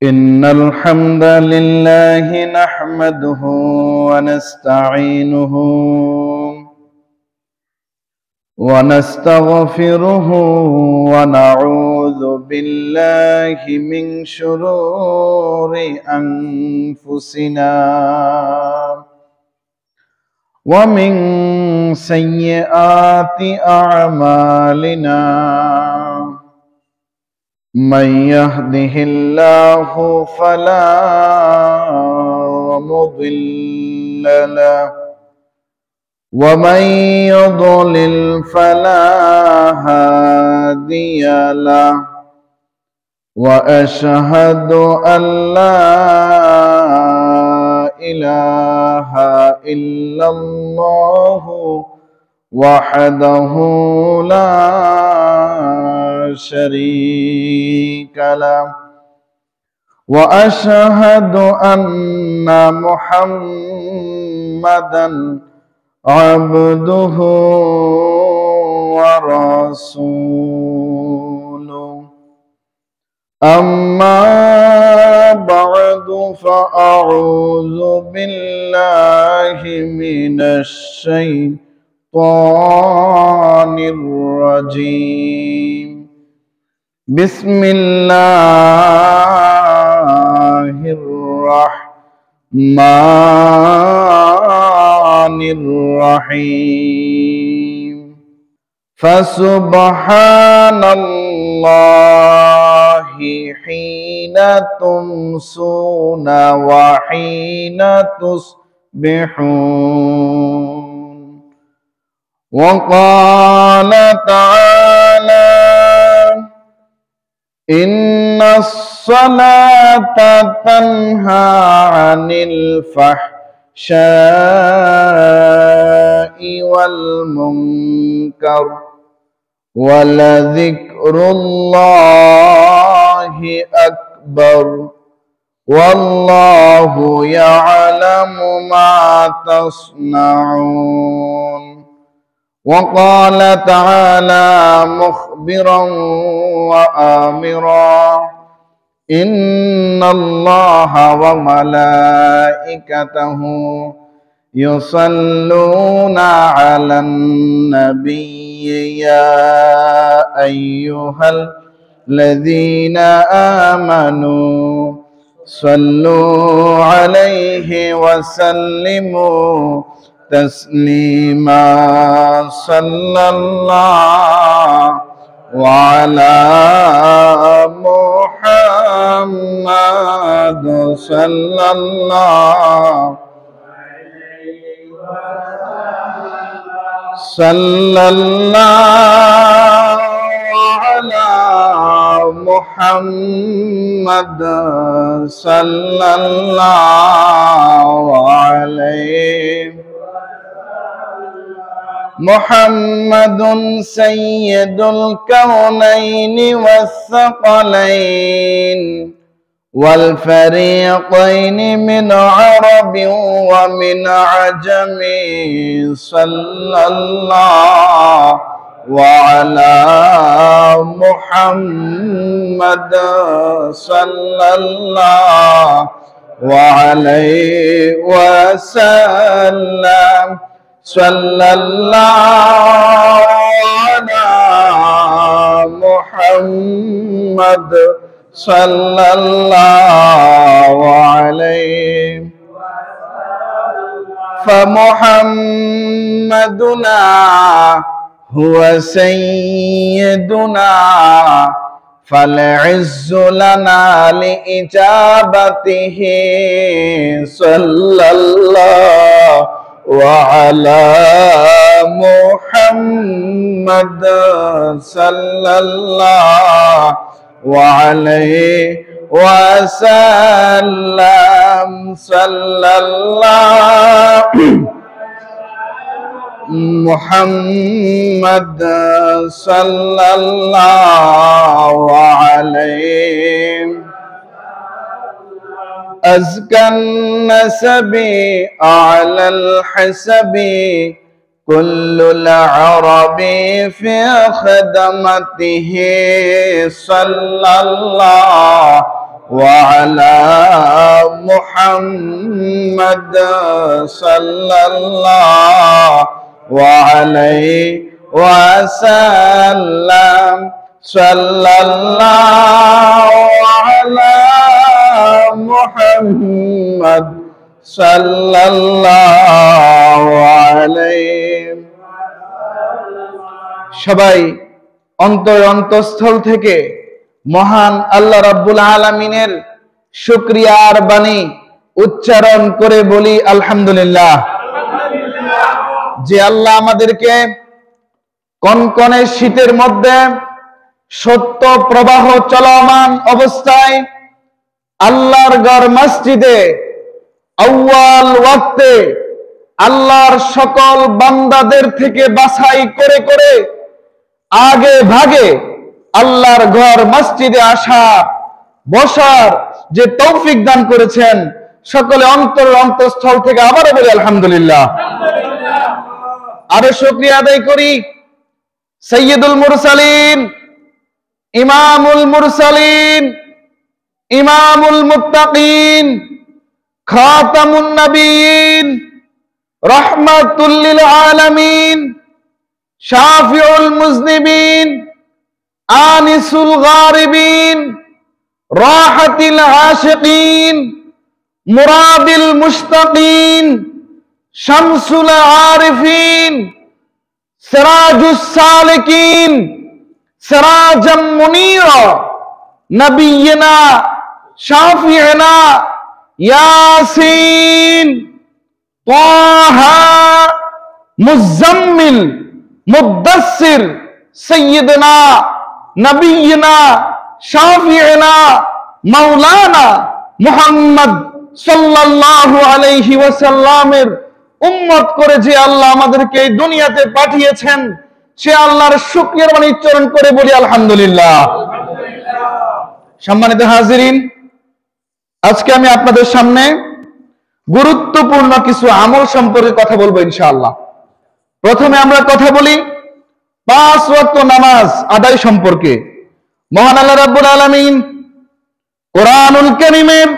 إن الحمد لله نحمده ونستعينه ونستغفره ونعوذ بالله من شرور أنفسنا ومن سيئات أعمالنا من يهده الله فلا مضل له ومن يضلل فلا هادي له وأشهد أن لا إله إلا الله وحده لا شريك له وأشهد أن محمدا عبده ورسوله أما بعد فأعوذ بالله من الشيطان الرجيم بسم الله الرحمن الرحيم فسبحان الله حين تمسون وحين تصبحون وقال تعالى إن الصلاة تنهى عن الفحشاء والمنكر ولذكر الله أكبر والله يعلم ما تصنعون وقال تعالى مخبرا وآمرا إن الله وملائكته يصلون على النبي يا أيها الذين آمنوا صلوا عليه وسلموا تسليما صلى الله وعلى محمد صلى الله على محمد صلى الله عليه محمد سيد الكونين والثقلين والفريقين من عرب ومن عجم صلى الله وعلى محمد صلى الله وعليه وسلم صلى الله على محمد صلى الله عليه فمحمدنا هو سيدنا فالعز لنا لإجابته صلى الله وعلى محمد صلى الله وعليه وسلم صلى الله محمد صلى الله عليه أزكى النسب أعلى الحسب كل العرب في خدمته صلى الله وعلى محمد صلى الله وعليه وسلم صلى الله على محمد صلى الله عليه। সবাই অন্তঃস্থল থেকে মহান আল্লাহ রাব্বুল আলামিনের শুকরিয়ার বাণী উচ্চারণ করে বলি আলহামদুলিল্লাহ। যে আল্লাহ আমাদেরকে কনকনে শীতের মধ্যে সত্য প্রবাহ চলমান অবস্থায় আল্লাহর ঘর মসজিদে আউয়াল ওয়াক্তে আল্লাহর সকল বান্দাদের থেকে বাছাই করে করে আগে ভাগে আল্লাহর ঘর মসজিদে আসা বসার যে তৌফিক দান করেছেন, সকলে অন্তঃস্থল থেকে আবারও বলি আলহামদুলিল্লাহ। আরো শুকরিয়া আদায় করি সাইয়্যিদুল মুরসালিন, ইমামুল মুরসালিন, ইমামুল মুত্তাকিন, খাতামুন নবীন, রাহমাতুল লিল আলামিন, শাফিউল মুজনিবিন, আনিসুল গারিবিন, রাহাতিল আশিকিন, মুরাদিল মুশতাকিন, শামসুল আরিফিন, সিরাজুস সালিকিন, সিরাজাম মুনীরা, নবিয়িনা শাফিঈনা ইয়াসিন, তাহা, মুজাম্মিল, মুদ্দাসসির, সাইয়্যিদনা নবিয়িনা শাফিঈনা মাওলানা মুহাম্মদ সাল্লাল্লাহু আলাইহি ওয়াসাল্লামের উম্মত করে যে আল্লাহ আমাদেরকে এই দুনিয়াতে পাঠিয়েছেন, সে আল্লাহর শুকরিয়ার বাণী উচ্চারণ করে বলি আলহামদুলিল্লাহ। সম্মানিত হাজিরিন, আজকে আমি আপনাদের সামনে গুরুত্বপূর্ণ কিছু আমল সম্পর্কে কথা বলবো ইনশাআল্লাহ। প্রথমে আমরা কথা বলি 5 ওয়াক্ত নামাজ আদায় সম্পর্কে। মহান আল্লাহ রাব্বুল আলামিন কোরআনুল কারীমের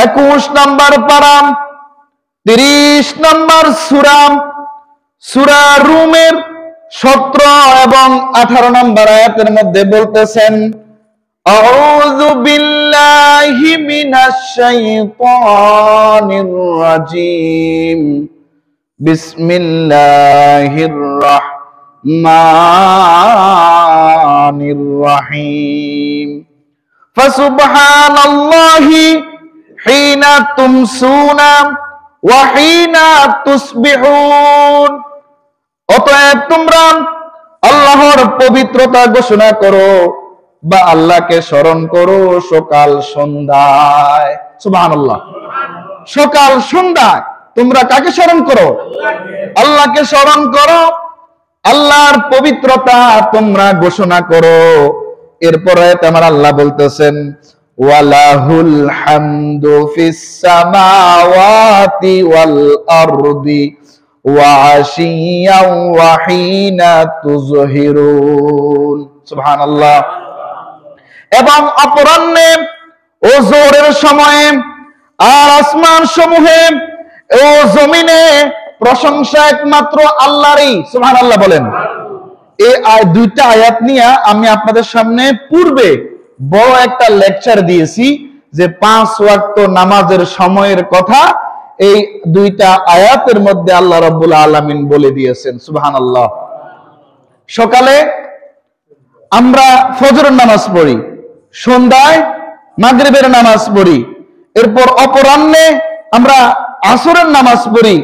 21 নম্বর পারা 30 নম্বর সূরা রুমের 17 এবং 18 নম্বর আয়াতের মধ্যে বলতেছেন, আউযু বিল্লাহি মিনাশ শাইতানির রাজিম, বিসমিল্লাহির রাহমানির রহিম, ফাসুবহানাল্লাহি হিনা তুমসুনা ওয়া হিনা তুসবিহুন। অতএব তোমরা আল্লাহর পবিত্রতা ঘোষণা করো বা আল্লাহকে স্মরণ করো সকাল সন্ধ্যায়। সুবহানাল্লাহ। সকাল সন্ধ্যায় তোমরা কাকে স্মরণ করো? আল্লাহকে স্মরণ করো, আল্লাহর পবিত্রতা তোমরা ঘোষণা করো। এরপরে আমার আল্লাহ বলতেছেন, ওয়ালাহুল হামদু ফিস সামাওয়াতি ওয়াল আরদি ওয়া আশিয়াও ওয়া হিনা তুযহিরুন। সুবহানাল্লাহ। এবং অপরাহ্নে ও জোহরের সময়ে আর আসমান সমূহে ও জমিনে প্রশংসা একমাত্র আল্লাহরই। সুবহানাল্লাহ বলেন। এই দুইটা আয়াত নিয়ে আমি আপনাদের সামনে পূর্বে বড় একটা লেকচার দিয়েছি যে 5 ওয়াক্ত নামাজের সময়ের কথা এই দুইটা আয়াতের মধ্যে আল্লাহ রাব্বুল আলামিন বলে দিয়েছেন। সুবহানাল্লাহ। সকালে আমরা ফজরের নামাজ পড়ি, সন্ধ্যায় মাগরিবের নামাজ পড়ি, এরপর অপরাহ্নে আমরা আসরের নামাজ পড়ি,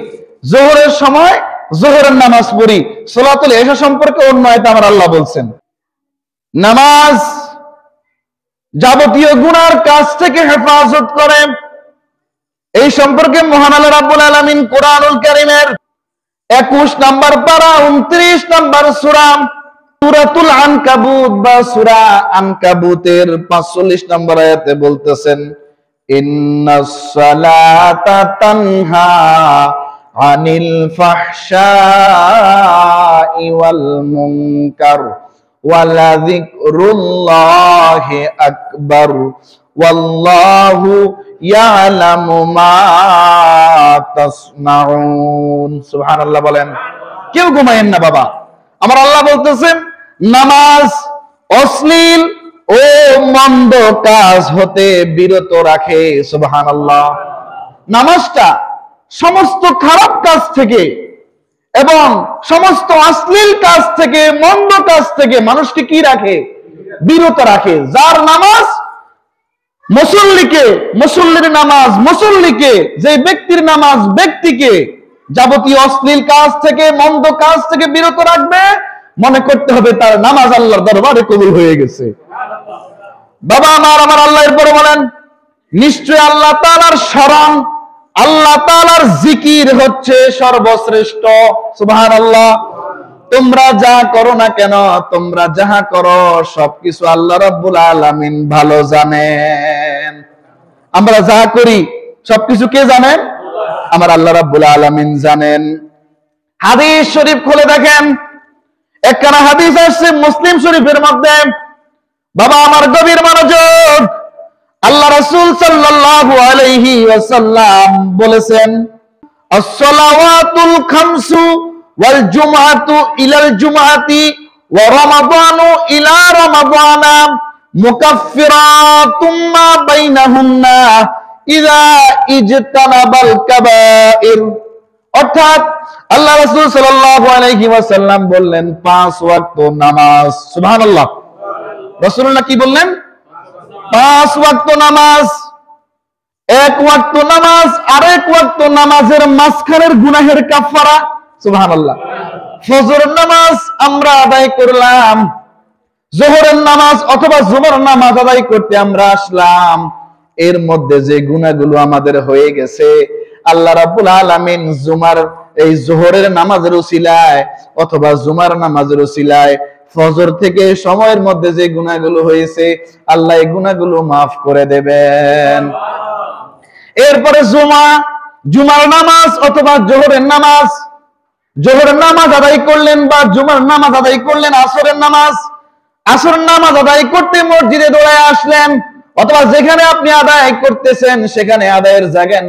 জোহরের সময় জোহরের নামাজ পড়ি। সালাতুল ইশা সম্পর্কে অন্য আয়াতে আমার আল্লাহ বলছেন, নামাজ যাবতীয় গুনার কাজ থেকে হেফাজত করে। এই সম্পর্কে মহান আল্লাহ রাব্বুল আলামিন কোরআনুল কারীমের 21 নম্বর পারা 29 নম্বর সূরাতুল আনকাবুত বা সূরা আনকাবুতের 45 নম্বর আয়াতে বলতেছেন, ইন্নাস সালাতা তানহা আনিল ফাহশাই ওয়াল মুনকার ওয়ালা যিকরুল্লাহি আকবার ওয়াল্লাহু ইয়ালামু মা তাসনাউন। সুবহানাল্লাহ বলেন। কেউ ঘুমায়েন না বাবা। আমার আল্লাহ বলতেছেন নামাজ অশ্লীল ও মন্দ কাজ হতে বিরত রাখে। সুবহানাল্লাহ। নামাজটা সমস্ত খারাপ কাজ থেকে এবং সমস্ত অশ্লীল কাজ থেকে, মন্দ কাজ থেকে মানুষকে কি রাখে? বিরত রাখে। যার নামাজ মুসল্লির নামাজ মুসল্লিকে, যে ব্যক্তির নামাজ ব্যক্তিকে যাবতীয় অশ্লীল কাজ থেকে, মন্দ কাজ থেকে বিরত রাখবে, মনে করতে হবে তার নামাজ আল্লাহর দরবারে কবুল হয়ে গেছে। বাবা আমার আল্লাহ এরপরে বলেন, নিশ্চয় আল্লাহ তাআলার স্মরণ, আল্লাহ তাআলার জিকির হচ্ছে সর্বশ্রেষ্ঠ। সুবহানাল্লাহ। তোমরা যা করো না কেন, তোমরা যাহা করো সবকিছু আল্লাহ রাব্বুল আলামিন ভালো জানেন। আমরা যা করি সবকিছু কে জানেন? আমার আল্লাহ রাব্বুল আলামিন জানেন। হাদিস শরীফ খুলে দেখেন, একখানা হাদিস আসছে মুসলিম শরীফের মধ্যে। বাবা আমার গভীর মনোযোগ। আল্লাহ রাসূল সাল্লাল্লাহু আলাইহি ওয়াসাল্লাম বলেছেন, আস-সালাওয়াতুল খামসু ওয়াল জুমআতু ইলাল জুমআতি ওয়া রমাদানু ইলা রমাদানা মুকাফফিরাতুম মা বাইনাহুন্না ইযা ইজতানাবাল কাবাইর। অর্থাৎ আল্লাহ রাসূল সাল্লাল্লাহু আলাইহি ওয়াসাল্লাম বললেন 5 ওয়াক্ত নামাজ। সুবহানাল্লাহ। রাসূলুল্লাহ কি বললেন? 5 ওয়াক্ত নামাজ। এক ওয়াক্ত নামাজ আরেক ওয়াক্ত নামাজের মাঝখানের গুনাহের কাফারা। সুবহানাল্লাহ। ফজরের নামাজ আমরা আদায় করলাম, যোহরের নামাজ অথবা জুমার নামাজ আদায় করতে আমরা আসলাম, এর মধ্যে যে গুনাহগুলো আমাদের হয়ে গেছে, আল্লাহ রাব্বুল আলামিন এই যোহরের নামাজের উসিলায় অথবা জুমার নামাজের উসিলায় ফজর থেকে সময়ের মধ্যে যে গুনাহগুলো হয়েছে, আল্লাহ এই গুনাহগুলো মাফ করে দেবেন। এরপরে জুমার নামাজ অথবা জোহরের নামাজ আদায় করলেন বা জুমার নামাজ আদায় করলেন, আসরের নামাজ আদায় করতে মসজিদে দৌড়ায় আসলেন, অথবা যেখানে আপনি আদায় করতেছেন সেখানে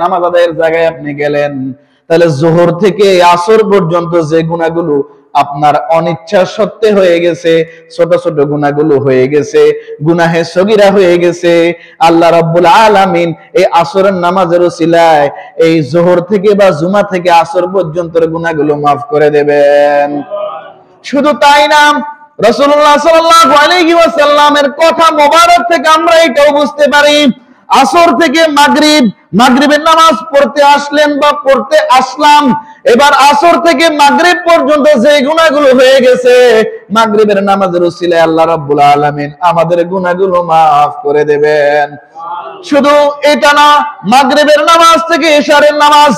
নামাজ আদায়ের জায়গায় আপনি গেলেন, তাহলে জোহর থেকে আসর পর্যন্ত যে গুনাহগুলো আপনার অনিচ্ছা সত্ত্বে হয়ে গেছে, ছোট ছোট গুনাহগুলো হয়ে গেছে, গুনাহে সগীরা হয়ে গেছে, আল্লাহ রাব্বুল আলামিন এই আসরের নামাজের উসিলায় এই যোহর থেকে বা জুমা থেকে আসর পর্যন্ত গুনাহগুলো মাফ করে দেবেন। শুধু তাই না, রাসূলুল্লাহ সাল্লাল্লাহু আলাইহি ওয়াসাল্লামের কথা মোবারক থেকে আমরা এটাও বুঝতে পারি, আসর থেকে মাগরিবের নামাজ পড়তে আসলেন বা পড়তে আসলাম, এবার আসর থেকে মাগরিব পর্যন্ত যে গুনাহগুলো হয়ে গেছে, মাগরিবের নামাজের উসিলায় আল্লাহ রাব্বুল আলামিন আমাদের গুনাহগুলো মাফ করে দেবেন। শুধু এটা না, মাগরিবের নামাজ থেকে ইশারের নামাজ,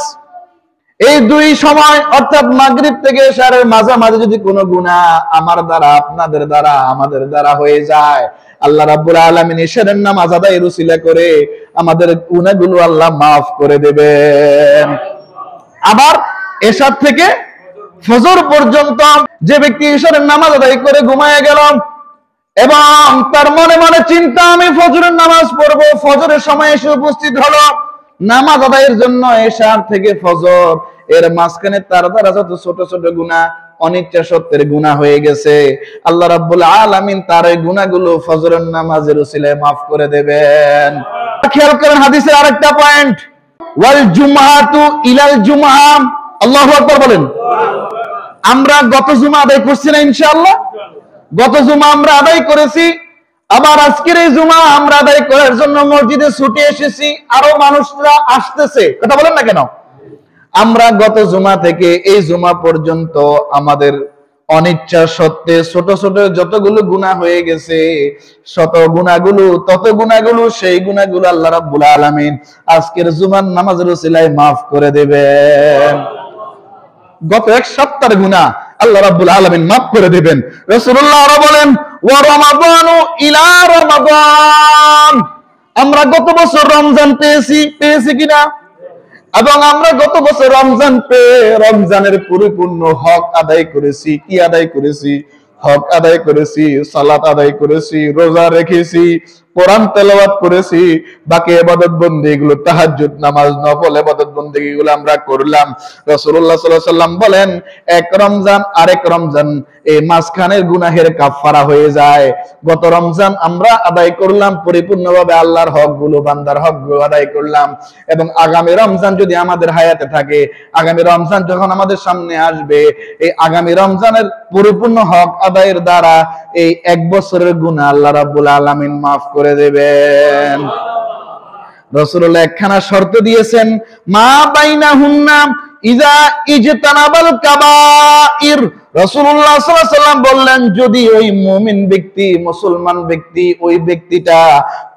এই দুই সময় অর্থাৎ মাগরিব থেকে ইশারের মাঝামাঝি যদি কোনো গুনাহ আমার দ্বারা, আপনাদের দ্বারা, আমাদের দ্বারা হয়ে যায়, আল্লাহ রাব্বুল আলামিন ইশারের নামাজ আদায়ের উসিলা করে আমাদের গুনাহগুলো আল্লাহ মাফ করে দেবেন। আবার এশার থেকে ফজর পর্যন্ত যে ব্যক্তি ইশারের নামাজ আদায় করে ঘুমায় গেল এবং তার মনে মনে চিন্তা আমি ফজরের নামাজ পড়বো, ফজরের সময় এসে উপস্থিত হলো, নামাজ আদায়ের জন্য এশার থেকে ফজর, এর মাঝখানে তার দ্বারা যত ছোট ছোট গুনাহ, অনিচ্ছা সত্ত্বের গুনাহ হয়ে গেছে, আল্লাহ রাব্বুল আলামিন তার এই গুনাহগুলো ফজরের নামাজের উসিলায় মাফ করে দেবেন। খেয়াল করেন হাদিসের আরেকটা পয়েন্ট, ওয়াল জুমআতু ইলাল জুমআ। আল্লাহু আকবার বলেন। আমরা গত জুমা আদায় করছি না ইনশাআল্লাহ? গত জুমা আমরা আদায় করেছি, আবার আজকের এই জুমা আমরা আদায় করার জন্য মসজিদে ছুটে এসেছি, আরো মানুষরা আসতেছে, কথা বলেন না কেন? আমরা গত জুমা থেকে এই জুমা পর্যন্ত আমাদের অনিচ্ছা সত্ত্বে ছোট ছোট যতগুলো গুনাহ হয়ে গেছে, তত গুনাহগুলো সেই গুনাহগুলো আল্লাহ রাব্বুল আলামিন আজকের জুমার নামাজের উসিলায় মাফ করে দেবেন। গত এক সপ্তাহের গুনাহ আল্লাহ রাব্বুল আলামিন মাফ করে দেবেন। রাসূলুল্লাহ আরো বলেন, ওয়া রমাদানু ইলা রমাদান। আমরা গত বছর রমজান পেয়েছি কিনা? এবং আমরা গত বছর রমজান পেয়ে রমজানের পরিপূর্ণ হক আদায় করেছি। কি আদায় করেছি? হক আদায় করেছি, সালাত আদায় করেছি, রোজা রেখেছি, কোরআন তেলাওয়াত করেছি, বাকি ইবাদত বন্দেগীগুলো তাহাজ্জুদ নামাজ, নফল ইবাদত বন্দেগীগুলো আমরা করলাম। রাসূলুল্লাহ সাল্লাল্লাহু আলাইহি ওয়াসাল্লাম বলেন, এক রমজান আরেক রমজান এই মাঝখানের গুনাহের কাফারা হয়ে যায়। গত রমজান আমরা আদায় করলাম পরিপূর্ণভাবে আল্লাহর হকগুলো, বান্দার হকগুলো আদায় করলাম, এবং আগামী রমজান যদি আমাদের হায়াতে থাকে, আগামী রমজান যখন আমাদের সামনে আসবে, এই আগামী রমজানের পরিপূর্ণ হক আদায়ের দ্বারা এই এক বছরের গুনাহ আল্লাহ রাব্বুল আলামিন মাফ করে দেবেন। রাসূলুল্লাহ একখানা শর্ত দিয়েছেন, মা বাইনাহুন্না ইজা ইজতানাবাল কাবাইর। রাসূলুল্লাহ সাল্লাল্লাহু আলাইহি ওয়াসাল্লাম বললেন, যদি ওই মুমিন ব্যক্তি, মুসলমান ব্যক্তি, ওই ব্যক্তিটা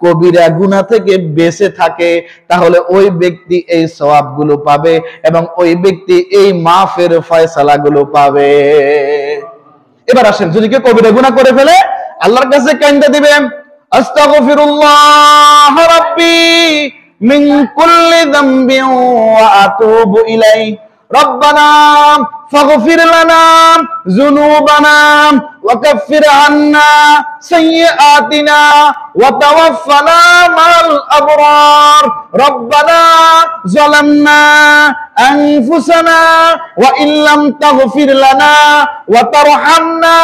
কবিরা গুনাহ থেকে বেঁচে থাকে, তাহলে ওই ব্যক্তি এই সওয়াবগুলো পাবে এবং ওই ব্যক্তি এই মাফের ফয়সালাগুলো পাবে। এবার আসেন, যদি কেউ কবিরা গুনাহ করে ফেলে আল্লাহর কাছে কান্দা দিবেন, আস্তাগফিরুল্লাহ রাব্বি মিন কুল্লি যামবিন ওয়া আতুবু ইলাইহি রব্বানা ফাগফির লানা যুনুবানা ওয়া কাফির আন্না সাইয়্যাতিনা ওয়া তাওয়াফফানা মা'আল আবরার রব্বানা যালামনা আনফুসানা ওয়া ইল্লাম তাগফির লানা ওয়া তারহামনা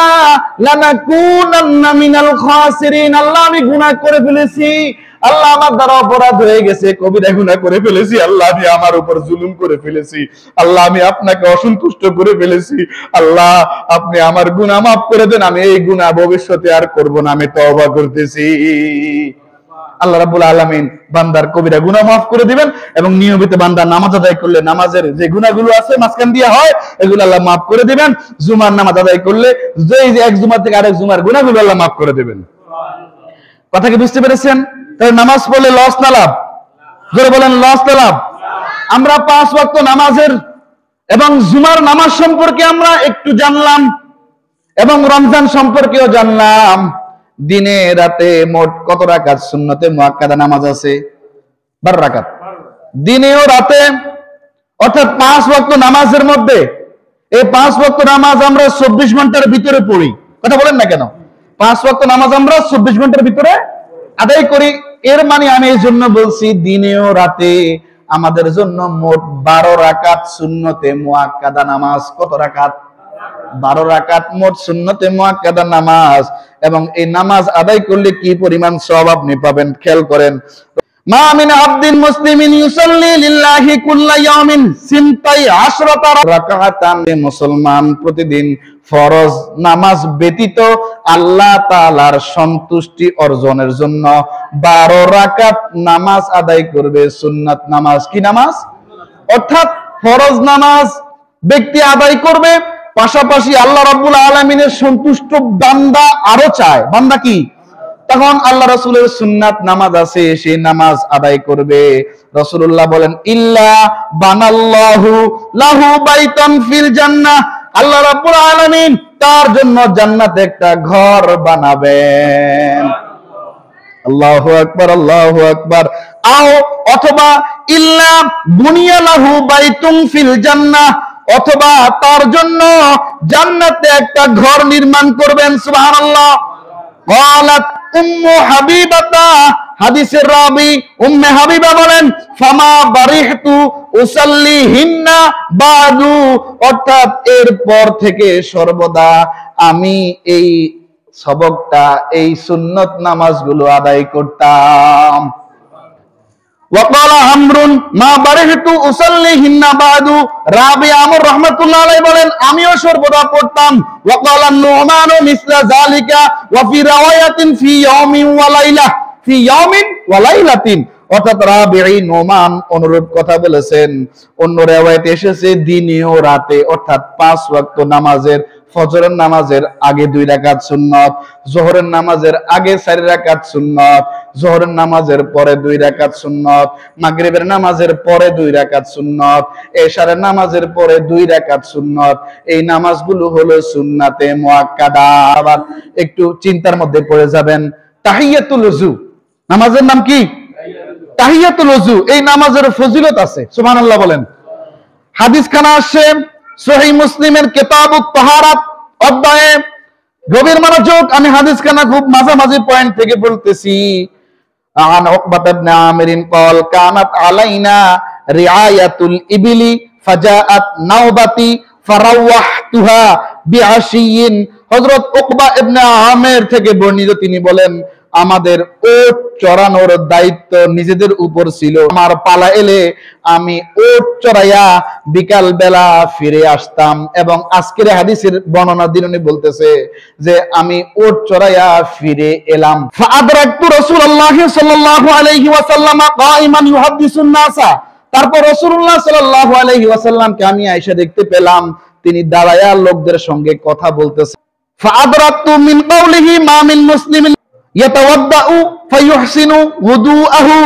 লানাকুনান্না মিনাল খাসিরিন। আল্লাহ, আমি গুনাহ করে ফেলেছি, আল্লাহ আমার দ্বারা অপরাধ হয়ে গেছে, কবিরা গুনাহ করে ফেলেছি, আল্লাহ আমি আমার উপর জুলুম করে ফেলেছি, আল্লাহ আমি আপনাকে অসন্তুষ্ট করে ফেলেছি, আল্লাহ আপনি আমার গুনাহ মাফ করে দেন, আমি এই গুনাহ ভবিষ্যতে আর করব না, আমি তওবা করতেছি। আল্লাহ রাব্বুল আলামিন বান্দার কবিরা গুনাহ মাফ করে দিবেন এবং নিয়মিত বান্দা নামাজ আদায় করলে নামাজের যে গুনাহগুলো আছে মাঝখান দিয়ে হয়, এগুলো আল্লাহ মাফ করে দিবেন। জুমার নামাজ আদায় করলে যে এক জুমা থেকে আরেক জুমার গুনাহগুলো আল্লাহ মাফ করে দিবেন। কথা কি বুঝতে পেরেছেন? তাহলে নামাজ পড়লে লস না লাভ? জোরে বলেন, লস না লাভ? আমরা 5 ওয়াক্ত নামাজের এবং জুমার নামাজ সম্পর্কে আমরা একটু জানলাম এবং রমজান সম্পর্কেও জানলাম। দিনে রাতে মোট কত রাকাত সুন্নতে মুআক্কাদা নামাজ আছে? 12 রাকাত। দিনে ও রাতে, অর্থাৎ 5 ওয়াক্ত নামাজের মধ্যে এই 5 ওয়াক্ত নামাজ আমরা 24 ঘন্টার ভিতরে পড়ি। কথা বলেন না কেন? 5 ওয়াক্ত নামাজ আমরা 24 ঘন্টার ভিতরে আদায় করি। এর মানে আমি এই জন্য বলছি, দিনে ও রাতে আমাদের জন্য মোট 12 রাকাত সুন্নতে মুআক্কাদা নামাজ। কত রাকাত? 12 রাকাত মোট সুন্নতে মুআক্কাদা নামাজ। এবং এই নামাজ আদায় করলে কি পরিমাণ সওয়াব আপনি পাবেন খেয়াল করেন। মা মিন আবদিন মুসলিমিন ইউসাল্লি লিল্লাহি কুল্লা ইয়াউমিন সিনতাই আশরাতা রাকাতান। মুসলমান প্রতিদিন ফরজ নামাজ ব্যতীত আল্লাহ তাআলার সন্তুষ্টি অর্জনের জন্য 12 রাকাত নামাজ আদায় করবে। সুন্নাত নামাজ কি নামাজ? অর্থাৎ ফরজ নামাজ ব্যক্তি আদায় করবে, পাশাপাশি আল্লাহ রাব্বুল আলামিনের সন্তুষ্ট বান্দা আরো চায়। বান্দা কি? তখন আল্লাহ রাসূলের সুন্নাত নামাজ আছে, সেই নামাজ আদায় করবে। রাসূলুল্লাহ বলেন, ইল্লা বানাল্লাহু লাহু বাইতান ফিল জান্নাহ। আল্লাহ রাব্বুল আলামিন তার জন্য জান্নাতে একটা ঘর বানাবেন। আল্লাহু আকবার, আল্লাহু আকবার। আও অথবা ইল্লা বুনিয়া লাহু বাইতুন ফিল জান্নাহ, অথবা তার জন্য জান্নাতে একটা ঘর নির্মাণ করবেন। সুবহানাল্লাহ। ক্বালাত উম্মু হাবিবাতা, হাদিসের রাবী উম্মে হাবিবা বলেন, ফামা বারিহতু উসাল্লিহিন্না বাদু, অর্থাৎ এরপর থেকে সর্বদা আমি এই সবকটা, এই সুন্নত নামাজগুলো আদায় করতাম। ওয়াকালা আমরুন মা বারিহতু উসাল্লিহিন্না বাদু, রাবী আমর রাহমাতুল্লাহ আলাইহি বলেন, আমিও সর্বদা পড়তাম। ওয়াকালা নুমানু মিসলা যালিকা ওয়া ফি রাওয়ায়াতিন ফি ইয়াউমিন ওয়া লাইলা, ফি ইয়াউমিন ওয়া লাইলাতিন, অর্থাৎ রাবী নোমান অনুরূপ কথা বলেছেন। অন্য riwayate এসেছে দিনে ও রাতে, অর্থাৎ 5 ওয়াক্ত নামাজের ফজরের নামাজের আগে 2 রাকাত সুন্নাত, যোহরের নামাজের আগে 4 রাকাত সুন্নাত, যোহরের নামাজের পরে 2 রাকাত সুন্নাত, মাগরিবের নামাজের পরে 2 রাকাত সুন্নাত, এশারের নামাজের পরে 2 রাকাত সুন্নাত। এই নামাজগুলো হলো সুন্নাতে মুআক্কাদা। আবার একটু চিন্তার মধ্যে পড়ে যাবেন, তাহিয়াতুল ওযু নামাজের নাম কি? তাহিয়াতুল ওযু এই নামাজের ফজিলত আছে, সুবহানাল্লাহ বলেন। হাদিস খানা আসছে সহিহ মুসলিমের কিতাবুত তাহারাত অধ্যায়ে। গভীর মনোযোগ, আমি হাদিস খানা খুব মাঝামাঝি পয়েন্ট থেকে বলতেছি। عن عقبة بن عامر قال كانت علينا رعاية الإبل فجاءت نوبتي فروحتها بعشي। হযরত উকবা ইবনে আমির থেকে বর্ণিত, তিনি বলেন আমাদের ওট চড়ানোর দায়িত্ব নিজেদের উপর ছিল। আমার পালা এলে আমি ওট চড়াইয়া বিকাল বেলা ফিরে আসতাম। এবং আজকের হাদিসের বর্ণনা দিয়ে উনি বলতেছে যে আমি ওট চড়াইয়া ফিরে এলাম। ফাআদরাকতু রাসূলুল্লাহ সাল্লাল্লাহু আলাইহি ওয়াসাল্লাম কাইমান ইউহাদ্দিসুন নাসা। তারপর রাসূলুল্লাহ সাল্লাল্লাহু আলাইহি ওয়াসাল্লামকে আমি আয়েশা দেখতে পেলাম তিনি দাঁড়ায়া লোকদের সঙ্গে কথা বলতেছেন। ফাআদরাকতু মিন কাউলিহি মা মিন মুসলিমিন ইয়াতাওয়াদ্দাউ ফায়ুহসিনু ওযুআহু।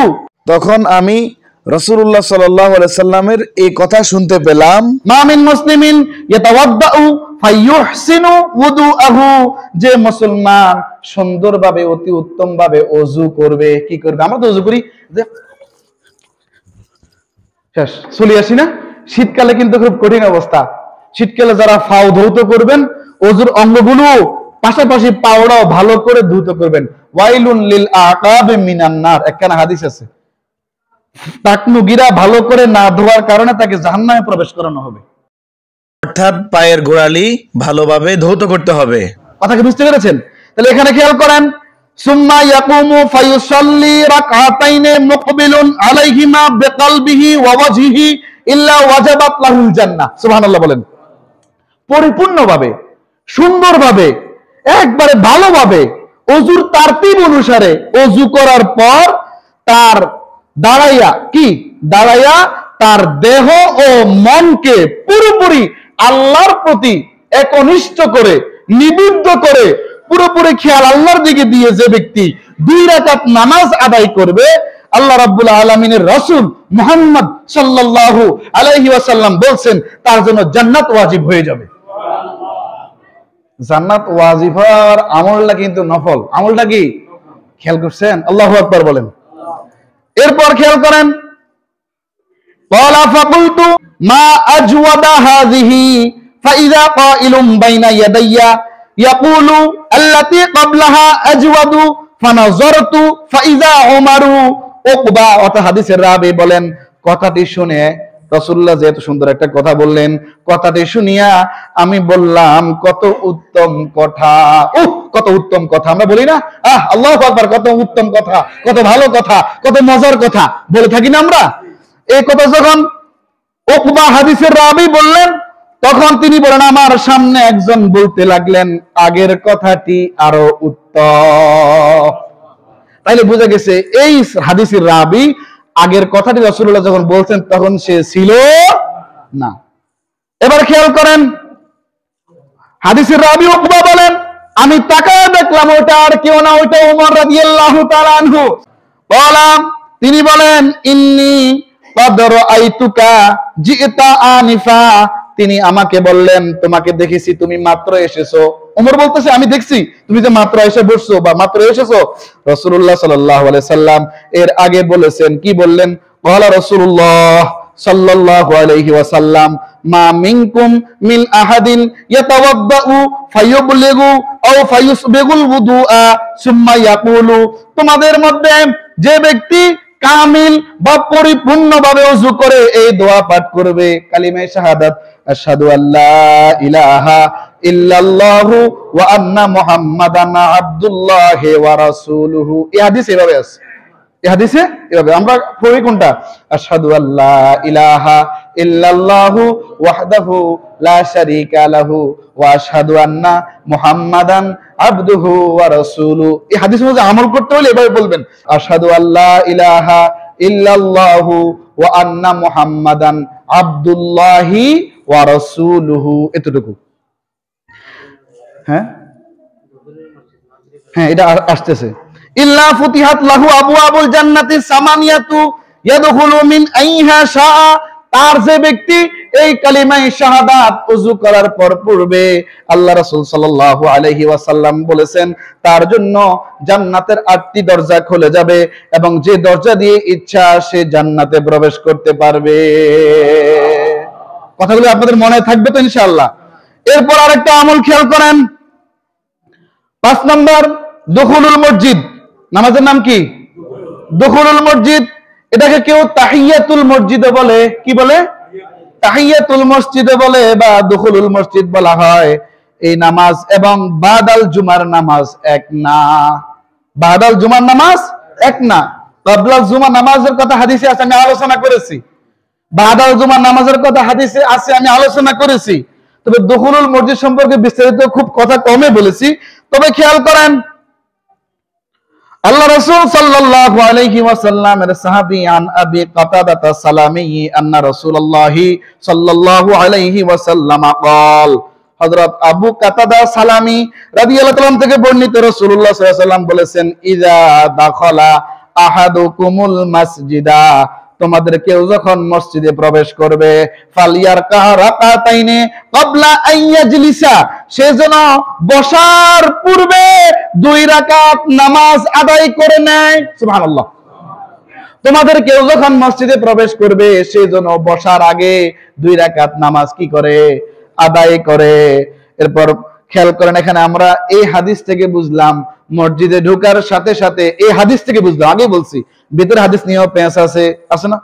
তখন আমি রাসূলুল্লাহ সাল্লাল্লাহু আলাইহি সাল্লামের এই কথা শুনতে পেলাম, মা মিন মুসলিমিন ইয়াতাওয়াদ্দাউ ফায়ুহসিনু ওযুআহু, যে মুসলমান সুন্দরভাবে অতি উত্তমভাবে ওযু করবে। কি করবে? আমরা তো ওযু করি যে শেষ চলে আসি না। শীতকালে কিন্তু খুব কঠিন অবস্থা। শীতকালে যারা পাও ধৌত করবেন, ওযুর অঙ্গগুলো পাশাপাশি পাওড়াও ভালো করে ধৌত করবেন। ওয়াইলুন লিল আকাবি মিনান নার, একখানা হাদিস আছে, টাকনুগিরা ভালো করে না ধোয়ার কারণে তাকে জাহান্নামে প্রবেশ করানো হবে। অর্থাৎ পায়ের গোড়ালি ভালোভাবে ধৌত করতে হবে। কথা কি বুঝতে পেরেছেন? তাহলে এখানে খেয়াল করেন, সুম্মা ইয়াকুমু ফায়ুসাল্লি রাকআতাইনি মুকবিলুন আলাইহিমা বিকলবিহি ওয়া ওয়াজহিহি ইল্লা ওয়াজাবাত লাহুল জান্নাহ। সুবহানাল্লাহ বলেন। পরিপূর্ণভাবে, সুন্দরভাবে, একবারে ভালোভাবে ওযুর তারতিব অনুসারে ওযু করার পর তার দাঁড়াইয়া তার দেহ ও মনকে পুরোপুরি আল্লাহর প্রতি একনিষ্ঠ করে, নিবদ্ধ করে, পুরোপুরি খেয়াল আল্লাহর দিকে দিয়ে যে ব্যক্তি 2 রাকাত নামাজ আদায় করবে, আল্লাহ রাব্বুল আলামিনের রাসূল মুহাম্মদ সাল্লাল্লাহু আলাইহি ওয়াসাল্লাম বলছেন তার জন্য জান্নাত ওয়াজিব হয়ে যাবে। জান্নাত ওয়াজিব হওয়ার আমলটা কিন্তু নফল। আমলটা কি খেয়াল করছেন? আল্লাহু আকবার বলেন। এরপর খেয়াল করেন, ক্বালা ফাকুলতু মা আজওয়াদা হাযিহি ফাইযা কাইলুম বাইনা ইয়াদাইয়া ইয়াকুলু আল্লাতী ক্বাবলাহা আজওয়াদু ফানাযারতু ফাইযা উমারু। উকবা অর্থাৎ হাদিসের রাবী বলেন, কথাটি শুনে রাসূলুল্লাহ যেহেতু সুন্দর একটা কথা বললেন, কথাটি শুনিয়া আমি বললাম কত উত্তম কথা। কত উত্তম কথা আমরা বলি না? আল্লাহু আকবার, কত উত্তম কথা, কত ভালো কথা, কত মজার কথা বলে থাকি না আমরা? এই কথা যখন উকবা হাদিসের রাবী বললেন, তখন তিনি বলেন আমার সামনে একজন বলতে লাগলেন আগের কথাটি আরো উত্তম। তাইলে বোঝা গেছে এই হাদিসের রাবী আগের কথাটি রাসূলুল্লাহ যখন বলছেন তখন সে ছিল না। এবার খেয়াল করেন, হাদিসের রাবী উকবা বলেন আমি তাকায় দেখলাম ওটা আর কেউ না, ওটা ওমর রাদিয়াল্লাহু তাআলা আনহু। বললাম, তিনি বলেন ইন্নী ক্বাদ রাআইতুকা জিতা আনিফা, তিনি আমাকে বললেন তোমাকে দেখেছি, তুমি মাত্র এসেছো। ওমর বলতেছে আমি দেখছি তুমি যে মাত্র এসে বসছো বা মাত্র এসেছো। রাসূলুল্লাহ সাল্লাল্লাহু আলাইহি সাল্লাম এর আগে বলেছেন, কি বললেন? ক্বালা রাসূলুল্লাহ সাল্লাল্লাহু আলাইহি ওয়াসাল্লাম মা মিনকুম মিন আহাদিন ইয়াতাওয়াদ্দাউ ফায়ুবলিগু আও ফায়ুসবিগুল wudu'a সুম্মা ইয়াকুলু, তোমাদের মধ্যে যে ব্যক্তি কামিল বা পরিপূর্ণভাবে ওযু করে এই দোয়া পাঠ করবে, কালিমা শাহাদাত আশহাদু আল্লা ইলাহা ইল্লাল্লাহু ওয়া আন্না মুহাম্মাদান আবদুল্লাহি ওয়া রাসূলুহু। এই হাদিস এভাবে আছে, এই হাদিসে এভাবে আমরা পড়ি কোনটা? আশহাদু আল্লা ইলাহা ইল্লাল্লাহু ওয়াহদাহু লা শারীকা লাহু ওয়া আশহাদু আন্না মুহাম্মাদান আবদুহু ওয়া রাসূলুহু। এই হাদিস অনুযায়ী আমল করতে হলে এভাবে বলবেন আশহাদু আল্লা ইলাহা ইল্লাল্লাহু ওয়া আন্না মুহাম্মাদান আবদুল্লাহি ওয়া রাসূলুহু। এতটুকু। হ্যাঁ, এটা আসতেছে। ইল্লা ফুতিহাত লাহু আবওয়াবুল জান্নাতি সামানিয়াতু ইয়াদখুলু মিন আইহা শাআ, তার যে ব্যক্তি এই কালিমায়ে শাহাদাত ওযু করার পর পড়বে, আল্লাহ রাসূল সাল্লাল্লাহু আলাইহি ওয়াসাল্লাম বলেছেন তার জন্য জান্নাতের 8টি দরজা খুলে যাবে এবং যে দরজা দিয়ে ইচ্ছা সে জান্নাতে প্রবেশ করতে পারবে। কথাগুলো আপনাদের মনে থাকবে তো ইনশাআল্লাহ। এরপর আরেকটা আমল খেয়াল করেন, 5 নম্বর দুখুলুল মসজিদ। নামাজের নাম কি? দুখুলুল মসজিদ। এটাকে কেউ তাহিয়াতুল মসজিদে বলে, কি বলে? তাহিয়াতুল মসজিদে বলে বা দুখুলুল মসজিদ বলা হয়। এই নামাজ এবং বাদাল জুমার নামাজ এক না। বাদাল জুমার নামাজ এক না। ক্বাবলা জুমা নামাজের কথা হাদিসে আছে, আমি আলোচনা করেছি। বাদাল জুমার নামাজের কথা হাদিসে আছে, আমি আলোচনা করেছি। তবে দুখুলুল মসজিদ সম্পর্কে বিস্তারিত খুব কথা কমে বলেছি। তবে খেয়াল করেন, আল্লাহ রাসূল সাল্লাল্লাহু আলাইহি ওয়াসাল্লামের সাহাবী আন আবি কাতাদা সালামী আন্না রাসূলুল্লাহি সাল্লাল্লাহু আলাইহি ওয়াসাল্লাম قال, হযরত আবু কাতাদা সালামী রাদিয়াল্লাহু তাআলা থেকে বর্ণিত, রাসূলুল্লাহ সাল্লাল্লাহু আলাইহি ওয়াসাল্লাম বলেছেন, ইযা দাখালা আহাদুকুমুল মাসজিদা, তোমাদের কেউ যখন মসজিদে প্রবেশ করবে, ফালিয়ারকা রাকাতাইনে ক্বাবলা আইয়াজলিসা, সে যেন বসার পূর্বে 2 রাকাত নামাজ আদায় করে নেয়। সুবহানাল্লাহ। তোমাদের কেউ যখন মসজিদে প্রবেশ করবে সে যেন বসার আগে 2 রাকাত নামাজ কি করে? আদায় করে। এরপর খেয়াল করেন, এখানে আমরা এই হাদিস থেকে বুঝলাম মসজিদে ঢোকার সাথে সাথে, এই হাদিস থেকে বুঝলাম, আগে বলছি ভিতরে হাদিস নিয়েও পেঁচ আছে না?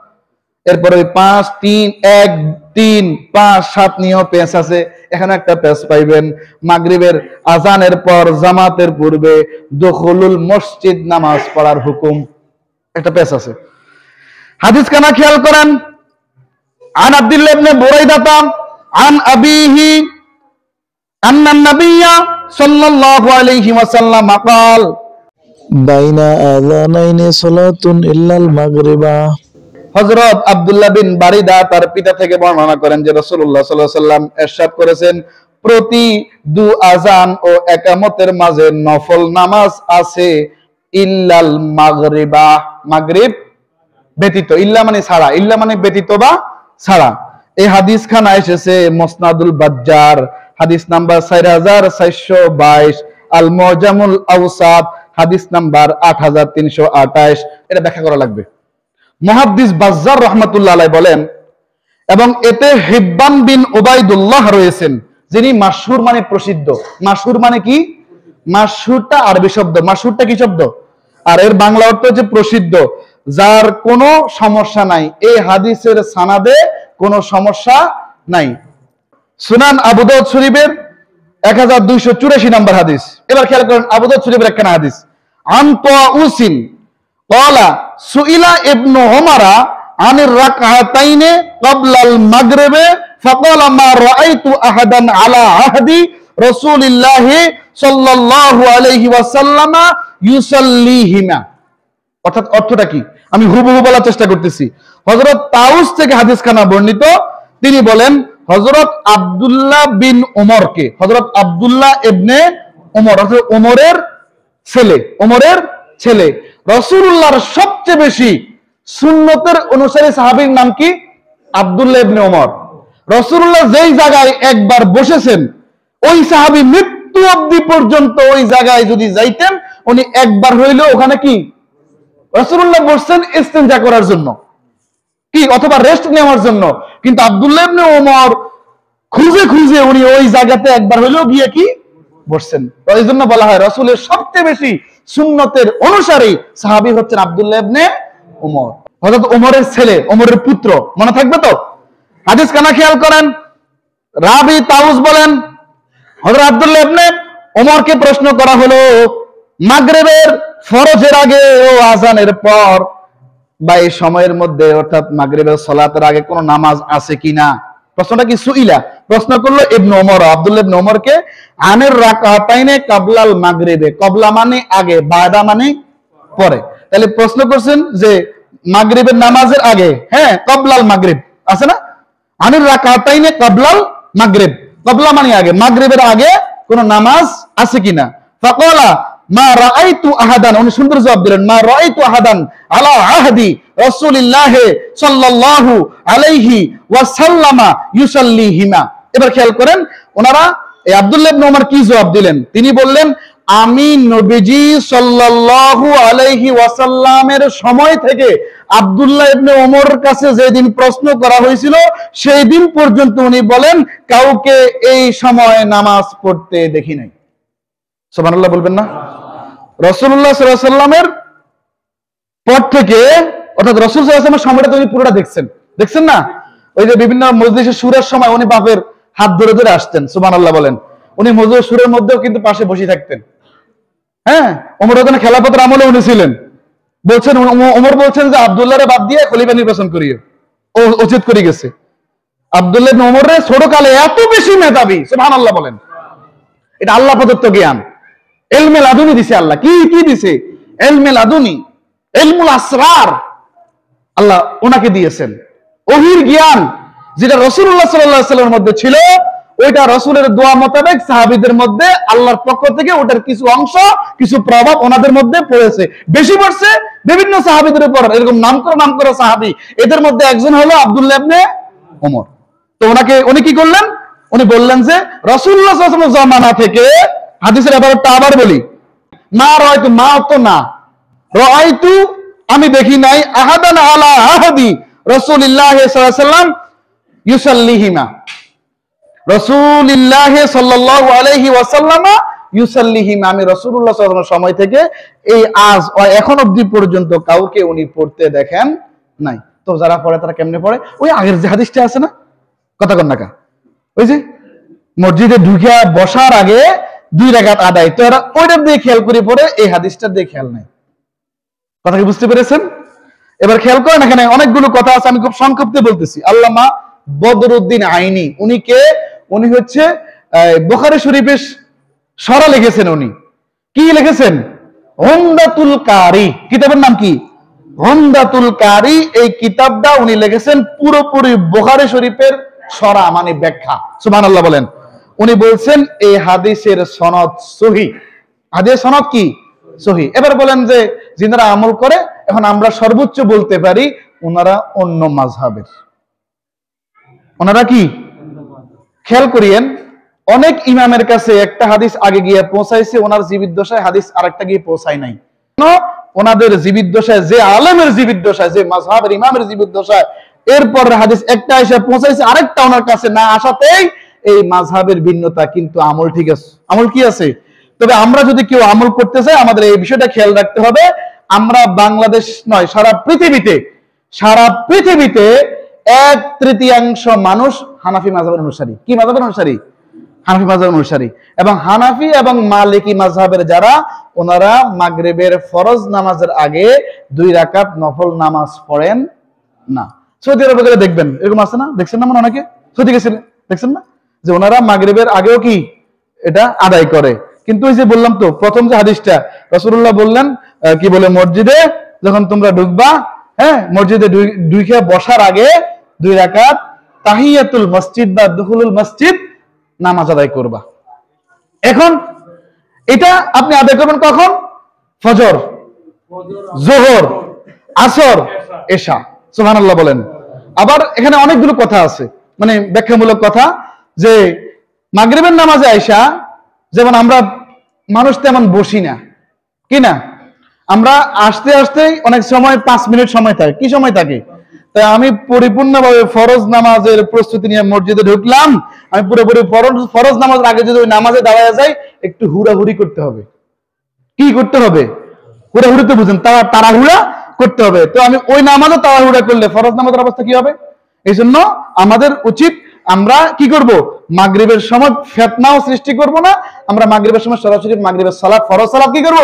এরপরে 5, 3, 1, 3, 5, 7 নিয়েও পেঁচ আছে। এখানে একটা পেঁচ পাইবেন, মাগরিবের আজানের পর জামাতের পূর্বে দুখুলুল মসজিদ নামাজ পড়ার হুকুম, একটা পেঁচ আছে। হাদিস কানা খেয়াল করেন, আন আব্দুল্লাহ ইবনে বুরাইদা আন আবিহি আন্নান নাবিয়্যা সাল্লাল্লাহু আলাইহি ওয়াসাল্লাম قال, বাইনা আযানাইনি সালাতুন ইল্লাল মাগরিবা। হযরত আব্দুল্লাহ বিন বারিদা তার পিতা থেকে বর্ণনা করেন যে রাসূলুল্লাহ সাল্লাল্লাহু আলাইহি ওয়াসাল্লাম ইরশাদ করেছেন, প্রতি 2 আযান ও একামতের মাঝে নফল নামাজ আছে, ইল্লাল মাগরিবা, মাগরিব ব্যতীত। ইল্লা মানে ছাড়া, ইল্লা মানে ব্যতীত বা ছাড়া। এই হাদিস খানা এসেছে মুসনাদুল বাজ্জার হাদিস নাম্বার 4422, আল মুজামুল আওসাত হাদিস নাম্বার 8328। এটা ব্যাখ্যা করা লাগবে। মুহাদ্দিস বাজ্জার রাহমাতুল্লাহ আলাইহি বলেন, এবং এতে হিব্বান বিন উবাইদুল্লাহ রয়েছেন, যিনি মাশহুর মানে প্রসিদ্ধ। মাশহুর মানে কি? মাশহুরটা আরবি শব্দ, মাশহুরটা কি শব্দ? আর এর বাংলা অর্থ হচ্ছে প্রসিদ্ধ, যার কোনো সমস্যা নাই। এই হাদিসের সানাদে কোনো সমস্যা নাই। সুনান আবু দাউদ শরীফের 1284 নম্বর হাদিস। এবার খেয়াল করেন আবু দাউদ শরীফের একখানা হাদিস, আন তাউসিন ক্বালা সুইলা ইবনু উমারা আনির রাকআতাইনে ক্বাবলাল মাগরিবে ফাকালা মা রাআইতু আহাদান আলা আহদি রাসূলিল্লাহি সাল্লাল্লাহু আলাইহি ওয়াসাল্লাম ইউসাল্লিহিমা। অর্থাৎ অর্থটা কি আমি হুবহু বলার চেষ্টা করতেছি। হযরত তাউস থেকে হাদিস খানা বর্ণিত, তিনি বলেন হযরত আব্দুল্লাহ বিন ওমরকে, হযরত আব্দুল্লাহ ইবনে ওমর অর্থাৎ ওমরের ছেলে, রাসূলুল্লাহর সবচেয়ে বেশি সুন্নতের অনুসারী সাহাবীর নাম কি? আব্দুল্লাহ ইবনে ওমর। রাসূলুল্লাহ যেই জায়গায় একবার বসেছেন, ওই সাহাবী মৃত্যু অবধি পর্যন্ত ওই জায়গায় যদি যাইতেন, উনি একবার হইলেও ওখানে কি রাসূলুল্লাহ বসছেন ইস্তেনজা করার জন্য কি অথবা রেস্ট নেওয়ার জন্য, কিন্তু আব্দুল্লাহ ইবনে ওমর খুঁজে খুঁজে উনি ওই জায়গাতে একবার হইলেও গিয়ে কি বসছেন। এই জন্য বলা হয় রাসূলের সবচেয়ে বেশি সুন্নতের অনুসারী সাহাবী হচ্ছেন আব্দুল্লাহ ইবনে ওমর, হযরত ওমরের ছেলে, ওমরের পুত্র। মনে থাকবে তো? হাদিস কানা খেয়াল করেন, রাবি তাউস বলেন হযরত আব্দুল্লাহ ইবনে ওমরকে প্রশ্ন করা হলো, মাগরিবের ফরজের আগে ও আযানের পর বা এই সময়ের মধ্যে অর্থাৎ মাগরিবের সালাতের আগে কোন নামাজ আছে কিনা? প্রশ্নটা কি? সুইলা, প্রশ্ন করলো ইবনে ওমর, আব্দুল্লাহ ইবনে ওমরকে, আনির রাকাতাইনে ক্বাবলাল মাগরিবে। ক্বাবলা মানে আগে, বাদা মানে পরে। তাহলে প্রশ্ন করছেন যে মাগরিবের নামাজের আগে, হ্যাঁ, ক্বাবলাল মাগরিব আছে না? আনির রাকাতাইনে ক্বাবলাল মাগরিব, ক্বাবলা মানে আগে, মাগরিবের আগে কোন নামাজ আছে কিনা? ফাকালা মা রাআইতু আহাদান, উনি সুন্দর জবাব দিলেন, মা রাআইতু আহাদান আলা আহদি রাসূলিল্লাহ সাল্লাল্লাহু আলাইহি ওয়াসাল্লামা ইউসাল্লিহিমা। এবার খেয়াল করেন ওনারা এই আব্দুল্লাহ ইবনে ওমর কি জবাব দিলেন। তিনি বললেন, আমি নবীজি সাল্লাল্লাহু আলাইহি ওয়াসাল্লামের সময় থেকে আব্দুল্লাহ ইবনে ওমরের কাছে যেদিন প্রশ্ন করা হয়েছিল সেই দিন পর্যন্ত উনি বলেন কাউকে এই সময় নামাজ পড়তে দেখি নাই। সুবহানাল্লাহ বলবেন না? রাসূলুল্লাহ সাল্লাল্লাহু আলাইহি ওয়াসাল্লামের পর থেকে, অর্থাৎ রাসূল সাল্লাল্লাহু আলাইহি ওয়াসাল্লামের সময়টা উনি পুরোটা দেখছেন না? ওই যে বিভিন্ন মজলিসে সুরের সময় উনি বাপের হাত ধরে ধরে আসতেন। সুবহানাল্লাহ বলেন। উনি মজলিস সুরের মধ্যেও কিন্তু পাশে বসে থাকতেন। হ্যাঁ, ওমর ওখানে খেলাফতের আমলে উনি ছিলেন। বলছেন ওমর বলছেন যে আব্দুল্লাহরে বাদ দিয়ে খলিফা নির্বাচন করিও, ও উচিত করে গেছে। আব্দুল্লাহ ইবনে ওমরের ছোট কালে এত বেশি মেধাবী, সুবহানাল্লাহ বলেন। এটা আল্লাহ প্রদত্ত জ্ঞান, ইলমে লাদুনি দিছে আল্লাহ। কি দিছে? ইলমে লাদুনি, ইলমুল আসরার আল্লাহ ওনাকে দিয়েছেন। ওহির জ্ঞান যেটা রাসূলুল্লাহ সাল্লাল্লাহু আলাইহি ওয়াসাল্লামের মধ্যে ছিল, ওইটা রাসূলের দোয়া মোতাবেক সাহাবীদের মধ্যে আল্লাহর পক্ষ থেকে ওটার কিছু অংশ, কিছু প্রভাব ওনাদের মধ্যে পড়েছে। বেশি পড়ছে বিভিন্ন সাহাবীদের উপর। এরকম নাম করা সাহাবী, এদের মধ্যে একজন হলো আব্দুল্লাহ ইবনে ওমর। তো উনি কি করলেন? উনি বললেন যে রাসূলুল্লাহ সাল্লাল্লাহু আলাইহি ওয়াসাল্লামের জামানা থেকে, হাদিসের ব্যাপারটা আবার বলি, মা রাআইতু, মা তো না, রাআইতু আমি দেখি নাই, আহাদান আলা আহাদি রাসূলিল্লাহ সাল্লাল্লাহু আলাইহি ওয়াসাল্লাম ইউসাল্লিহিমা, রাসূলুল্লাহ সাল্লাল্লাহু আলাইহি ওয়াসাল্লাম ইউসাল্লিহিমা। আমি রাসূলুল্লাহ সাল্লাল্লাহু আলাইহি ওয়াসাল্লামের সময় থেকে এই আজ এখন অবধি পর্যন্ত কাউকে উনি পড়তে দেখেন নাই। তো যারা পড়ে তারা কেমনে পড়ে? ওই আগের যে হাদিসটা আছে না, কথা কন নাকা, ওই যে মসজিদে ঢুকিয়া বসার আগে 2 রাকাত আদায়, তো এরা ওইটার দিয়ে খেয়াল করে পড়ে, এই হাদিসটার দিয়ে খেয়াল নাই। কথা কি বুঝতে পেরেছেন? এবার খেয়াল করেন, এখানে অনেকগুলো কথা আছে, আমি খুব সংক্ষেপে বলতেছি। আল্লামা বদরুদ্দিন আইনি, উনি কে? উনি হচ্ছে বুখারী শরীফের সরা লিখেছেন। উনি কি লিখেছেন? উমদাতুল কারি, কিতাবের নাম কি? উমদাতুল কারি। এই কিতাবটা উনি লিখেছেন পুরোপুরি বুখারী শরীফের সরা, মানে ব্যাখ্যা। সুবহানাল্লাহ বলেন। উনি বলছেন এই হাদিসের সনদ সহিহ। হাদিসের সনদ কি? সহিহ। এবার বলেন যে যিনারা আমল করে, এখন আমরা সর্বোচ্চ বলতে পারি ওনারা অন্য মাযহাবের। ওনারা কি? খেয়াল করিয়েন, অনেক ইমামের কাছে একটা হাদিস আগে গিয়ে পৌঁছাইছে, ওনার জীবিদ্দশায় হাদিস আরেকটা গিয়ে পৌঁছায় নাই। ওনাদের জীবিদ্দশায়, যে আলেমের জীবিদ্দশায়, যে মাযহাবের ইমামের জীবিদ্দশায় এরপর হাদিস একটা এসে পৌঁছাইছে, আরেকটা ওনার কাছে না আসাতেই এই মাযহাবের ভিন্নতা, কিন্তু আমল ঠিক আছে। আমল কি আছে? তবে আমরা যদি কেউ আমল করতে চাই, আমাদের এই বিষয়টা খেয়াল রাখতে হবে। আমরা বাংলাদেশ নয়, সারা পৃথিবীতে 1/3 মানুষ হানাফি মাযহাবের অনুসারী। কি মাযহাবের অনুসারী? হানাফি মাযহাবের অনুসারী। এবং হানাফি এবং মালিকি মাযহাবের যারা, ওনারা মাগরিবের ফরজ নামাজের আগে 2 রাকাত নফল নামাজ পড়েন না। সৌদি আরবে গেলে দেখবেন এরকম আছে না? দেখছেন না? মানে অনেকে সৌদি গেছিলেন, দেখছেন না যে ওনারা মাগরিবের আগেও কি এটা আদায় করে। কিন্তু ওই যে বললাম তো, প্রথম যে হাদিসটা রাসূলুল্লাহ বললেন, কি বলে, মসজিদে যখন তোমরা ঢুকবা, হ্যাঁ, মসজিদে ঢুকে বসার আগে 2 রাকাত তাহিয়াতুল মসজিদ বা দুখুলুল মসজিদ নামাজ আদায় করবা। এখন এটা আপনি আদায় করবেন কখন? ফজর, যোহর, আসর, এশা। সুবহানাল্লাহ বলেন। আবার এখানে অনেকগুলো কথা আছে, মানে ব্যাখ্যামূলক কথা, যে মাগরিবের নামাজে আইসা যেমন আমরা মানুষ তেমন বসি না, কি না, আমরা আসতে আসতেই অনেক সময় 5 মিনিট সময় থাকে। কি সময় থাকে? তাই আমি পরিপূর্ণভাবে ফরজ নামাজের প্রস্তুতি নিয়ে মসজিদে ঢুকলাম, আমি পুরোপুরি ফরজ নামাজের আগে যদি ওই নামাজে দাঁড়ায় যাই, একটু হুড়াহুড়ি করতে হবে। কি করতে হবে? হুড়াহুড়ি তো বুঝেন, তাড়াহুড়া করতে হবে। তো আমি ওই নামাজে তাড়াহুড়া করলে ফরজ নামাজের অবস্থা কি হবে? এই জন্য আমাদের উচিত, আমরা কি করব? মাগরিবের সময় ফিতনাও সৃষ্টি করব না। আমরা মাগরিবের সময় সরাসরি মাগরিবের সালাত, ফরজ সালাত কি করব?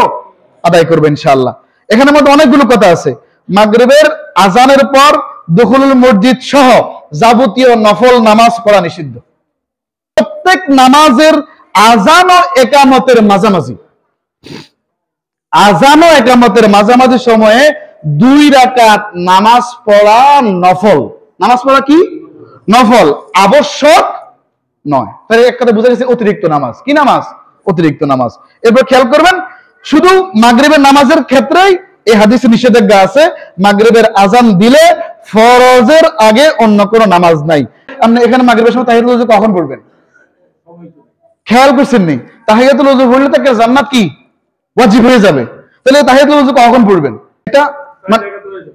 আদায় করব ইনশাআল্লাহ। এখানের মধ্যে অনেকগুলো কথা আছে। মাগরিবের আজানের পর দুখুলুল মসজিদ সহ যাবতীয় নফল নামাজ পড়া নিষিদ্ধ। প্রত্যেক নামাজের আজান ও একামতের মাঝামাঝি, আজান ও একামতের মাঝামাঝি সময়ে 2 রাকাত নামাজ পড়া নফল। নামাজ পড়া কি? নফল, আবশ্যক নয়। তাহলে এক কথা বুঝা গেছে, অতিরিক্ত নামাজ। কি নামাজ? অতিরিক্ত নামাজ। এরপর খেয়াল করবেন, শুধু মাগরিবের নামাজের ক্ষেত্রেই এই হাদিসে নিষেধাজ্ঞা আছে মাগরিবের আজান দিলে ফরজের আগে অন্য কোনো নামাজ নাই। আপনি এখানে মাগরিবের সময় তাহিয়াতুল ওযু কখন পড়বেন? খেয়াল করছেন নি? তাহিয়াতুল ওযু পড়লে তাকে জান্নাত কি ওয়াজিব হয়ে যাবে। তাহলে তাহিয়াতুল ওযু কখন পড়বেন? এটা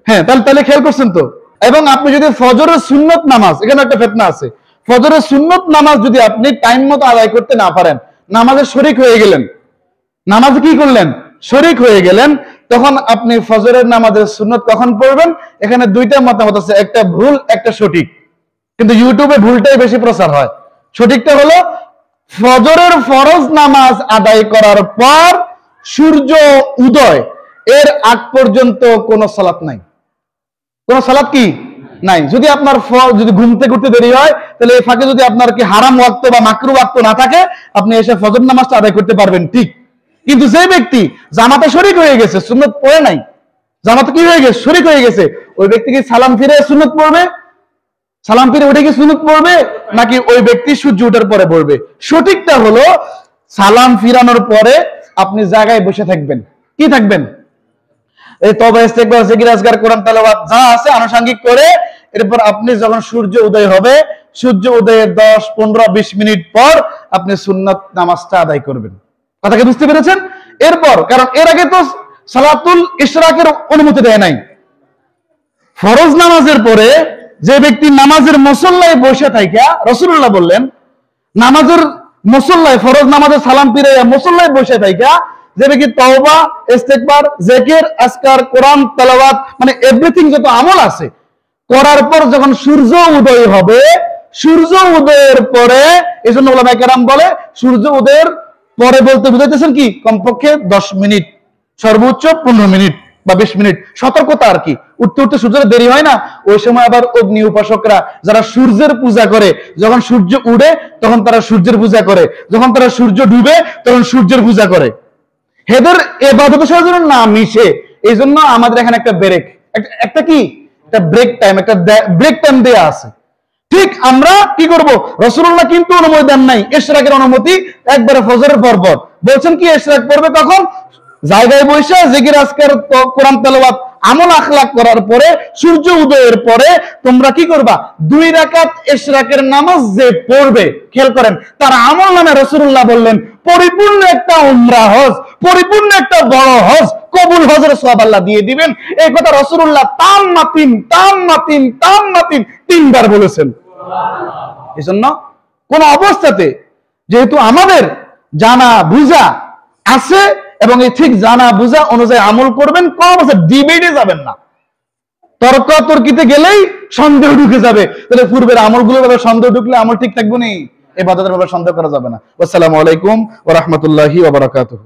হ্যাঁ, তাহলে খেয়াল করছেন তো। এবং আপনি যদি ফজরের সুন্নত নামাজ, এখানে একটা ফিতনা আছে, ফজরের সুন্নত নামাজ যদি আপনি টাইম মতো আদায় করতে না পারেন, নামাজে শরীক হয়ে গেলেন, নামাজে কি করলেন? শরীক হয়ে গেলেন, তখন আপনি ফজরের নামাজের সুন্নত কখন পড়বেন? এখানে দুইটা মতামত আছে, একটা ভুল একটা সঠিক, কিন্তু ইউটিউবে ভুলটাই বেশি প্রচার হয়। সঠিকটা হলো ফজরের ফরজ নামাজ আদায় করার পর সূর্য উদয় এর আগ পর্যন্ত কোনো সালাত নাই, কোন সালাত কি নাই। যদি আপনার যদি ঘুম থেকে উঠতে দেরি হয়, তাহলে এই ফাঁকে যদি আপনার কি হারাম ওয়াক্ত বা মাকরু ওয়াক্ত না থাকে, আপনি এসে ফজর নামাজটা আদায় করতে পারবেন, ঠিক। কিন্তু যে ব্যক্তি জামাতে শরীক হয়ে গেছে, সুন্নত পড়ে নাই, জামাতে কি হয়ে গেছে? শরীক হয়ে গেছে, ওই ব্যক্তি কি সালাম ফিরে সুন্নত পড়বে? সালাম ফিরে উঠে কি সুন্নত পড়বে, নাকি ওই ব্যক্তি সূর্য ওঠার পরে পড়বে? সঠিকটা হলো সালাম ফিরানোর পরে আপনি জায়গায় বসে থাকবেন। কি থাকবেন? এই তওবা ইস্তেগফার জিকির আজকার কোরআন তেলাওয়াত যা আছে আনুষঙ্গিক করে, এরপর আপনি যখন সূর্য উদয় হবে, সূর্য উদয়ের 10, 15, 20 মিনিট পর আপনি সুন্নাত নামাজটা আদায় করবেন। কথাকে বুঝতে পেরেছেন? এরপর, কারণ এর আগে তো সালাতুল ইশরাকের অনুমতি দেয় নাই। ফরজ নামাজের পরে যে ব্যক্তি নামাজের মুসল্লায় বসে থাইকা, রাসূলুল্লাহ বললেন, নামাজের মুসল্লায় ফরজ নামাজের সালাম ফিরাইয়া মুসল্লায় বসে থাইকা যে ব্যক্তি তওবা ইস্তেগফার জিকির আজকার কোরআন তেলাওয়াত মানে এভরিথিং যত আমল আছে করার পর যখন সূর্য উদয় হবে, সূর্য উদয়ের পরে, এজন্য উলামায়ে কেরাম বলে সূর্য উদয়ের পরে বলতে বুঝাইতেছেন কি কমপক্ষে 10 মিনিট, সর্বোচ্চ 15 মিনিট বা 20 মিনিট, সতর্কতা আর কি। উঠতে উঠতে সূর্যের দেরি হয় না, ওই সময় আবার অগ্নি উপাসকরা যারা সূর্যের পূজা করে, যখন সূর্য উঠে তখন তারা সূর্যের পূজা করে, যখন তারা সূর্য ডুবে তখন সূর্যের পূজা করে। হেদের ইবাদতের সাথে যেন না মিশে, এই জন্য আমাদের এখানে একটা ব্রেক, একটা কি একটা ব্রেক টাইম, একটা ব্রেক টাইম দেয়া আছে। ঠিক আমরা কি করব? রাসূলুল্লাহ কিন্তু অনুমতি দেন নাই ইশরাকের অনুমতি, একবারে ফজরের পর পর বলছেন কি ইশরাক পড়বে কখন? জায়গায় বসে জিকির আজকার কোরআন তেলাওয়াত আমল আখলাক করার পরে সূর্য উদয়ের পরে তোমরা কি করবা? 2 রাকাত ইশরাকের নামাজ যে পড়বে, খেয়াল করেন, তার আমল নামে রাসূলুল্লাহ বললেন পরিপূর্ণ একটা উমরা হজ, পরিপূর্ণ একটা বড় হজ, কবুল হজের সওয়াব আল্লাহ দিয়ে দিবেন। এই কথা রাসূলুল্লাহ তাম্মাতিন 3বার বলেছেন। এজন্য কোন অবস্থাতে যেহেতু আমাদের জানা বুঝা আছে এবং এই ঠিক জানা বুঝা অনুযায়ী আমল করবেন, কোন অবস্থা ডিবেটে যাবেন না। তর্কাতর্কিতে গেলেই সন্দেহ ঢুকে যাবে, তাহলে পূর্বের আমলগুলোর ব্যাপারে সন্দেহ ঢুকলে আমল ঠিক থাকবে না, ইবাদতের ব্যাপারে সন্দেহ করা যাবে না। আসসালামু আলাইকুম ওয়া রাহমাতুল্লাহি ওয়া বারাকাতুহু।